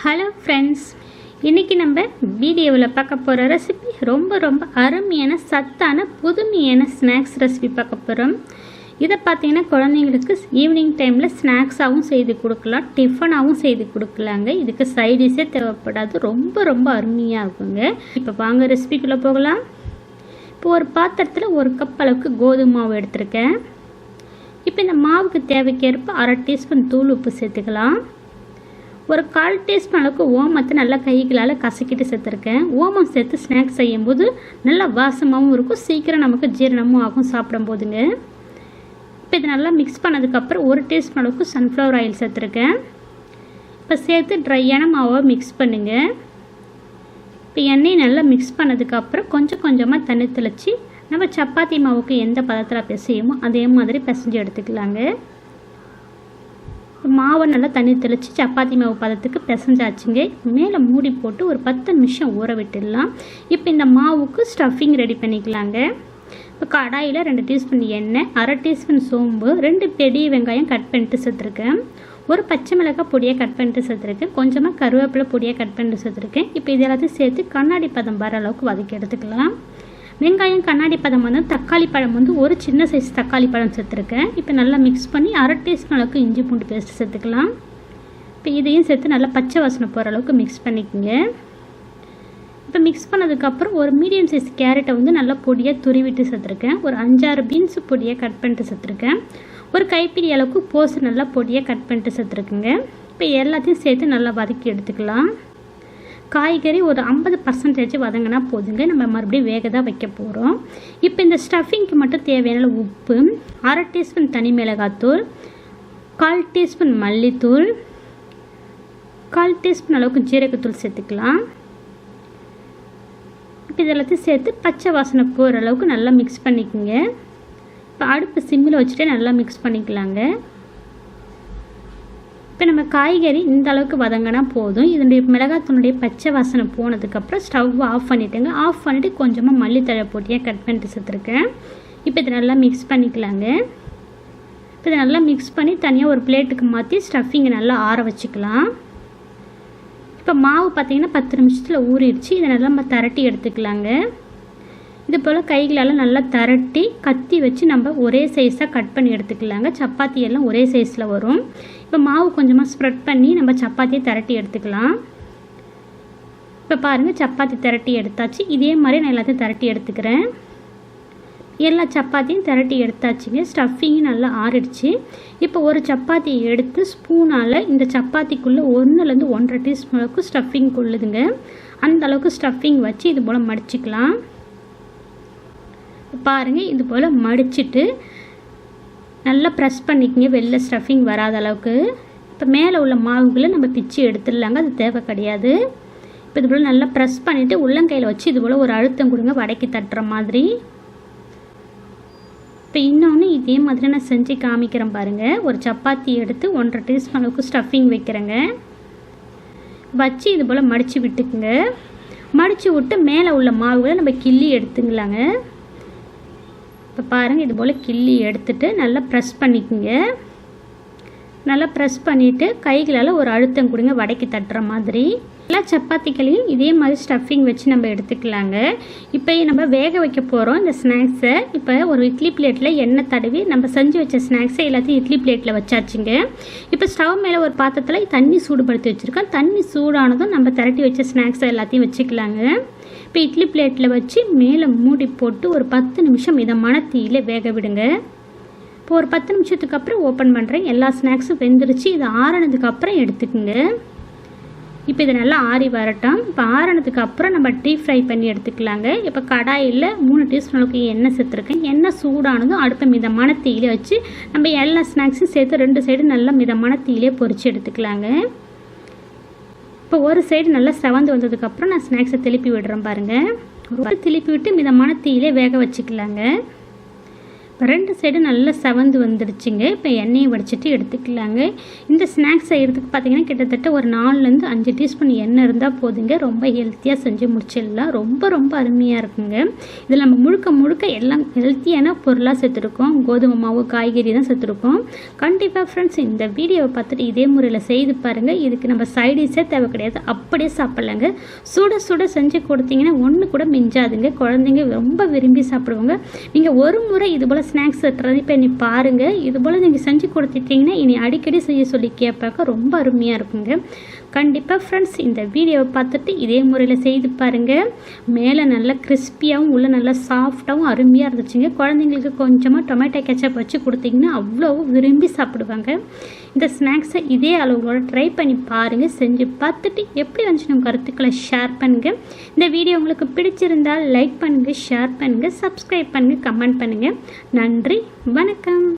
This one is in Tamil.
ஹலோ ஃப்ரெண்ட்ஸ், இன்றைக்கி நம்ம வீடியோவில் பார்க்க போகிற ரெசிபி ரொம்ப அருமையான சத்தான புதுமையான ஸ்நாக்ஸ் ரெசிபி பார்க்க போகிறோம். இதை பார்த்தீங்கன்னா குழந்தைங்களுக்கு ஈவினிங் டைமில் ஸ்நாக்ஸாகவும் செய்து கொடுக்கலாம், டிஃபனாகவும் செய்து கொடுக்கலாங்க. இதுக்கு சைடிஷே தேவைப்படாது, ரொம்ப அருமையாக இருக்குங்க. இப்போ வாங்க ரெசிபிக்குள்ளே போகலாம். இப்போ ஒரு பாத்திரத்தில் 1 கப் அளவுக்கு கோதுமை மாவு எடுத்திருக்கேன். இப்போ இந்த மாவுக்கு தேவைக்கேற்ப 1/2 டீஸ்பூன் தூள் உப்பு சேர்த்துக்கலாம். ஒரு 1/4 டீஸ்பூன் அளவுக்கு ஓமத்தை நல்லா கைகளால் கசக்கிட்டு சேர்த்துருக்கேன். ஓமம் சேர்த்து ஸ்நாக்ஸ் செய்யும்போது நல்லா வாசமாகவும் இருக்கும், சீக்கிரம் நமக்கு ஜீரணமும் ஆகும் சாப்பிடும் போதுங்க. இப்போ இது நல்லா மிக்ஸ் பண்ணதுக்கப்புறம் 1 டீஸ்பூன் அளவுக்கு சன்ஃப்ளவர் ஆயில் சேர்த்துருக்கேன். இப்போ சேர்த்து ட்ரையான மாவை மிக்ஸ் பண்ணுங்கள். இப்போ எண்ணெயை நல்லா மிக்ஸ் பண்ணதுக்கப்புறம் கொஞ்சமாக தண்ணி தெளித்து நம்ம சப்பாத்தி மாவுக்கு எந்த பதத்தில் பிசையுமோ அதே மாதிரி பிசைஞ்சு எடுத்துக்கலாங்க. மாவை நல்லா தண்ணி தெளித்து சப்பாத்தி மாவு பதத்துக்கு பிசைஞ்சாச்சுங்க. மேலே மூடி போட்டு ஒரு 10 நிமிஷம் ஊற விட்டுடலாம். இப்போ இந்த மாவுக்கு ஸ்டஃபிங் ரெடி பண்ணிக்கலாங்க. இப்போ கடாயில் 2 டீஸ்பூன் எண்ணெய், 1/2 டீஸ்பூன் சோம்பு, 2 பெரிய வெங்காயம் கட் பண்ணிட்டு சேர்த்துருக்கேன், ஒரு பச்சை மிளகாய் பொடியை கட் பண்ணிட்டு சேர்த்துருக்கேன், கொஞ்சமாக கருவேப்பிலை பொடியை கட் பண்ணிட்டு சேர்த்துருக்கேன். இப்போ இது எல்லாத்தையும் சேர்த்து கண்ணாடி பதம் வர அளவுக்கு வதக்கி எடுத்துக்கலாம். வெங்காயம் கண்ணாடி பதம் வந்து தக்காளி பழம் வந்து ஒரு சின்ன சைஸ் தக்காளி பழம் சேர்த்துருக்கேன். இப்போ நல்லா மிக்ஸ் பண்ணி 1/2 டீஸ்பூன் அளவுக்கு இஞ்சி பூண்டு பேஸ்ட் சேர்த்துக்கலாம். இப்போ இதையும் சேர்த்து நல்லா பச்சை வாசனை போகிற அளவுக்கு மிக்ஸ் பண்ணிக்கோங்க. இப்போ மிக்ஸ் பண்ணதுக்கப்புறம் ஒரு மீடியம் சைஸ் கேரட்டை வந்து நல்லா பொடியாக துருவிட்டு சேர்த்துருக்கேன், ஒரு 5-6 பீன்ஸ் பொடியை கட் பண்ணிட்டு சேர்த்துருக்கேன், ஒரு கைப்பிடி அளவுக்கு கோஸு நல்லா பொடியாக கட் பண்ணிட்டு சேர்த்துருக்குங்க. இப்போ எல்லாத்தையும் சேர்த்து நல்லா வதக்கி எடுத்துக்கலாம். காய்கறி ஒரு 50% வதங்கினா போதுங்க, நம்ம மறுபடியும் வேக தான் வைக்க போகிறோம். இப்போ இந்த ஸ்டஃபிங்க்கு மட்டும் தேவையான உப்பு, 1/2 டீஸ்பூன் தனி மிளகாத்தூள், 1/4 டீஸ்பூன் மல்லித்தூள், 1/4 டீஸ்பூன் அளவுக்கு ஜீரகத்தூள் சேர்த்துக்கலாம். இப்போ இதெல்லாத்தையும் சேர்த்து பச்சை வாசனை போகிற அளவுக்கு நல்லா மிக்ஸ் பண்ணிக்கோங்க. இப்போ அடுப்பு சிம்மில் வச்சுட்டு நல்லா மிக்ஸ் பண்ணிக்கலாங்க. இப்போ நம்ம காய்கறி இந்த அளவுக்கு வதங்கினா போதும். இதனுடைய மிளகாத்தூளுடைய பச்சை வாசனை போனதுக்கப்புறம் ஸ்டவ் ஆஃப் பண்ணிவிட்டுங்க. ஆஃப் பண்ணிவிட்டு கொஞ்சமாக மல்லித்தழை போட்டியாக கட் பண்ணிட்டு சேர்த்துருக்கேன். இப்போ இதை நல்லா மிக்ஸ் பண்ணிக்கலாங்க. இப்போ இதை நல்லா மிக்ஸ் பண்ணி தனியாக ஒரு பிளேட்டுக்கு மாற்றி ஸ்டஃபிங்கை நல்லா ஆற வச்சுக்கலாம். இப்போ மாவு பார்த்திங்கன்னா 10 நிமிஷத்தில் ஊறிடுச்சு. இதை நல்லா நம்ம திரட்டி எடுத்துக்கலாங்க. இது போல் கைகளால் நல்லா திரட்டி கத்தி வச்சு நம்ம ஒரே சைஸாக கட் பண்ணி எடுத்துக்கலாங்க. சப்பாத்தி எல்லாம் ஒரே சைஸில் வரும். இப்போ மாவு கொஞ்சமாக ஸ்ப்ரெட் பண்ணி நம்ம சப்பாத்தியை திரட்டி எடுத்துக்கலாம். இப்போ பாருங்கள், சப்பாத்தி திரட்டி எடுத்தாச்சு. இதே மாதிரி நான் எல்லாத்தையும் திரட்டி எடுத்துக்கிறேன். எல்லா சப்பாத்தியும் திரட்டி எடுத்தாச்சுங்க. ஸ்டஃபிங்கும் நல்லா ஆறிடுச்சு. இப்போ ஒரு சப்பாத்தியை எடுத்து ஸ்பூனால் இந்த சப்பாத்திக்குள்ளே 1-லேருந்து 1.5 டீஸ்பூன் அளவுக்கு ஸ்டஃபிங் கொள்ளுதுங்க. அந்த அளவுக்கு ஸ்டஃபிங் வச்சு இது போல் மடிச்சுக்கலாம். பாருங்கள், இது போல் மடிச்சுட்டு நல்லா ப்ரெஸ் பண்ணிக்கங்க, வெளில ஸ்டஃபிங் வராத அளவுக்கு. இப்போ மேலே உள்ள மாவுகளை நம்ம பிச்சு எடுத்துடலாங்க, அது தேவை கிடையாது. இப்போ இது போல் நல்லா ப்ரெஸ் பண்ணிவிட்டு உள்ளங்கையில் வச்சு இது போல் ஒரு அழுத்தம் கொடுங்க, வடைக்கு தட்டுற மாதிரி. இப்போ இன்னொன்று இதே மாதிரி நான் செஞ்சு காமிக்கிறேன் பாருங்கள். ஒரு சப்பாத்தி எடுத்து 1.5 டீஸ்பூன் அளவுக்கு ஸ்டஃபிங் வைக்கிறேங்க. வச்சு இது போல் மடித்து விட்டுக்குங்க. மடித்து விட்டு மேலே உள்ள மாவுகளை நம்ம கிள்ளி எடுத்துங்களாங்க. இப்போ பாருங்கள், இது போல் கிள்ளி எடுத்துகிட்டு நல்லா ப்ரெஸ் பண்ணிக்கோங்க. நல்லா ப்ரெஸ் பண்ணிவிட்டு கைகளால் ஒரு அழுத்தம் கொடுங்க, வடைக்கு தட்டுற மாதிரி. எல்லா சப்பாத்திகளையும் இதே மாதிரி ஸ்டஃபிங் வச்சு நம்ம எடுத்துக்கலாங்க. இப்போ நம்ம வேக வைக்க போகிறோம் இந்த ஸ்நாக்ஸை. இப்போ ஒரு இட்லி பிளேட்டில் எண்ணெய் தடவி நம்ம செஞ்சு வச்ச ஸ்நாக்ஸை எல்லாத்தையும் இட்லி பிளேட்டில் வச்சாச்சுங்க. இப்போ ஸ்டவ் மேலே ஒரு பாத்திரத்தில் தண்ணி சூடுபடுத்தி வச்சுருக்கோம். தண்ணி சூடானதும் நம்ம திரட்டி வச்ச ஸ்நாக்ஸை எல்லாத்தையும் வச்சுக்கலாங்க. இப்போ இட்லி பிளேட்டில் வச்சு மேலே மூடி போட்டு ஒரு 10 நிமிஷம் மிதமான தீயில் வேக விடுங்க. இப்போ ஒரு 10 நிமிஷத்துக்கு அப்புறம் ஓப்பன் பண்ணுறேன். எல்லா ஸ்நாக்ஸும் வெந்துருச்சு. இது ஆறினதுக்கப்புறம் எடுத்துக்குங்க. இப்போ இது நல்லா ஆறி வரட்டும். இப்போ ஆறினதுக்கு அப்புறம் நம்ம டீப் ஃப்ரை பண்ணி எடுத்துக்கலாங்க. இப்போ கடாயில் 3 டீஸ்பூன் அளவுக்கு எண்ணெய் சேர்த்துருக்கேன். எண்ணெய் சூடானதும் அடுப்பை மிதமான தீயில வச்சு நம்ம எல்லா ஸ்நாக்ஸும் சேர்த்து 2 சைடு நல்லா மிதமான தீயிலே பொரித்து எடுத்துக்கலாங்க. இப்போ ஒரு சைடு நல்லா செவந்து வந்ததுக்கப்புறம் நான் ஸ்நாக்ஸை திருப்பி விடுறேன் பாருங்கள். ஒரு திருப்பி விட்டு மிதமான தீயிலே வேக வச்சுக்கலாங்க. 2 சைடு நல்லா செவந்து வந்துடுச்சுங்க. இப்போ எண்ணெயை வடிச்சிட்டு எடுத்துக்கலாங்க. இந்த ஸ்நாக்ஸ் செய்கிறதுக்கு பார்த்தீங்கன்னா கிட்டத்தட்ட ஒரு 4லேருந்து 5 டீஸ்பூன் எண்ணெய் இருந்தால் போதுங்க. ரொம்ப ஹெல்த்தியாக செஞ்சு முடிச்சிடலாம். ரொம்ப அருமையாக இருக்குங்க. இதில் நம்ம முழுக்க எல்லாம் ஹெல்த்தியான பொருளாக சேர்த்துருக்கோம். கோதுமை மாவு, காய்கறி தான் சேர்த்துருக்கோம். கண்டிப்பாக ஃப்ரெண்ட்ஸ் இந்த வீடியோவை பார்த்துட்டு இதே முறையில் செய்து பாருங்கள். இதுக்கு நம்ம சைடிஸே தேவை கிடையாது, அப்படியே சாப்பிட்லாங்க. சுட செஞ்சு கொடுத்தீங்கன்னா ஒன்று கூட மிஞ்சாதுங்க. குழந்தைங்க ரொம்ப விரும்பி சாப்பிடுவாங்க. நீங்கள் ஒரு முறை இது போல் ஸ்நாக்ஸை ட்ரை பண்ணி பாருங்கள். இது போல் நீங்கள் செஞ்சு கொடுத்துட்டிங்கன்னா இனி அடிக்கடி செய்ய சொல்லி கேட்பாக்க ரொம்ப அருமையாக இருக்குங்க. கண்டிப்பாக ஃப்ரெண்ட்ஸ் இந்த வீடியோவை பார்த்துட்டு இதே முறையில் செய்து பாருங்கள். மேலே நல்லா கிறிஸ்பியாகவும் உள்ளே நல்லா சாஃப்டாகவும் அருமையாக இருந்துச்சுங்க. குழந்தைங்களுக்கு கொஞ்சமாக டொமேட்டோ கெச்சப் வச்சு கொடுத்தீங்கன்னா அவ்வளோ விரும்பி சாப்பிடுவாங்க. இந்த ஸ்நாக்ஸை இதே அளவுகளோட ட்ரை பண்ணி பாருங்கள். செஞ்சு பார்த்துட்டு எப்படி வந்துச்சு நம்ம கருத்துக்களை ஷேர் பண்ணுங்கள். இந்த வீடியோ உங்களுக்கு பிடிச்சிருந்தால் லைக் பண்ணுங்கள், ஷேர் பண்ணுங்கள், சப்ஸ்கிரைப் பண்ணுங்கள், கமெண்ட் பண்ணுங்கள். நன்றி, வணக்கம்.